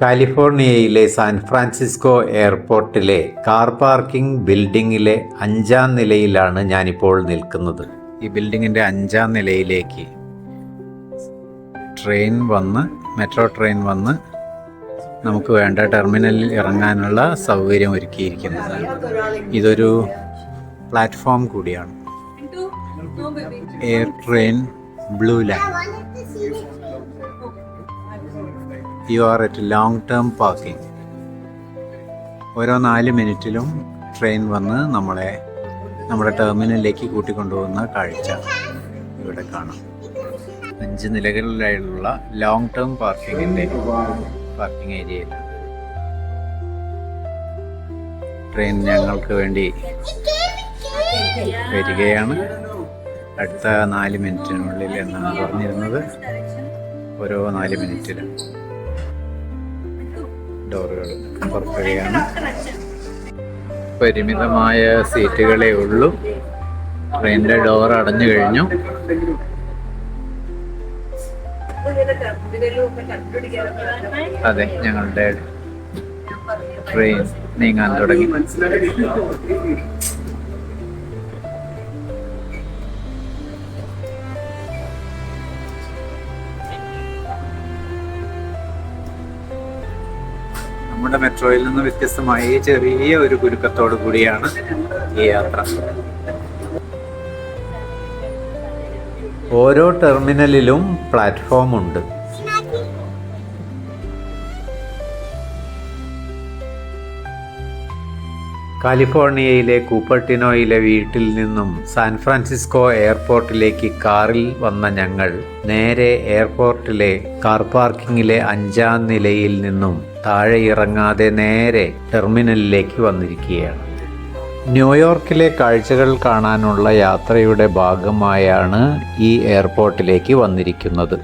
കാലിഫോർണിയയിലെ San Francisco എയർപോർട്ടിലെ car parking ബിൽഡിങ്ങിലെ 5-ാം നിലയിലാണ് ഞാനിപ്പോൾ നിൽക്കുന്നത്. ഈ ബിൽഡിങ്ങിൻ്റെ 5-ാം നിലയിലേക്ക് മെട്രോ ട്രെയിൻ വന്ന് നമുക്ക് വേണ്ട ടെർമിനലിൽ ഇറങ്ങാനുള്ള സൗകര്യം ഒരുക്കിയിരിക്കുന്നത്. ഇതൊരു പ്ലാറ്റ്ഫോം കൂടിയാണ്. Air train blue line. You are at long term parking. ഓരോ 4 മിനിറ്റിലും ട്രെയിൻ വന്ന് നമ്മുടെ ടെർമിനലിലേക്ക് കൂട്ടിക്കൊണ്ടുപോകുന്ന കാഴ്ച ഇവിടെ കാണാം. 5 നിലകളിലായുള്ള ലോങ് ടേം പാർക്കിംഗ് ഏരിയയിലാണ് ട്രെയിൻ ഞങ്ങൾക്ക് വേണ്ടി വരികയാണ്. അടുത്ത 4 മിനിറ്റിനുള്ളിൽ എന്നാണ് പറഞ്ഞിരുന്നത്. ഓരോ 4 മിനിറ്റിലും ഡോറുകൾ പുറപ്പെടുകയാണ്. പരിമിതമായ സീറ്റുകളേ ഉള്ളൂ. ട്രെയിനിൻ്റെ ഡോർ അടഞ്ഞു കഴിഞ്ഞു. അതെ, ഞങ്ങളുടെ ട്രെയിൻ നീങ്ങാൻ തുടങ്ങി. നമ്മുടെ മെട്രോയിൽ നിന്ന് വ്യത്യസ്തമായി ചെറിയ ഒരു കുരുക്കത്തോടു കൂടിയാണ് ഈ യാത്ര. ഓരോ ടെർമിനലിലും പ്ലാറ്റ്ഫോം ഉണ്ട്. കാലിഫോർണിയയിലെ കൂപ്പർട്ടിനോയിലെ വീട്ടിൽ നിന്നും സാൻ ഫ്രാൻസിസ്കോ എയർപോർട്ടിലേക്ക് കാറിൽ വന്ന ഞങ്ങൾ നേരെ എയർപോർട്ടിലെ കാർ പാർക്കിങ്ങിലെ 5-ാം നിലയിൽ നിന്നും താഴെ ഇറങ്ങാതെ നേരെ ടെർമിനലിലേക്ക് വന്നിരിക്കുകയാണ്. ന്യൂയോർക്കിലെ കാഴ്ചകൾ കാണാനുള്ള യാത്രയുടെ ഭാഗമായാണ് ഈ എയർപോർട്ടിലേക്ക് വന്നിരിക്കുന്നത്.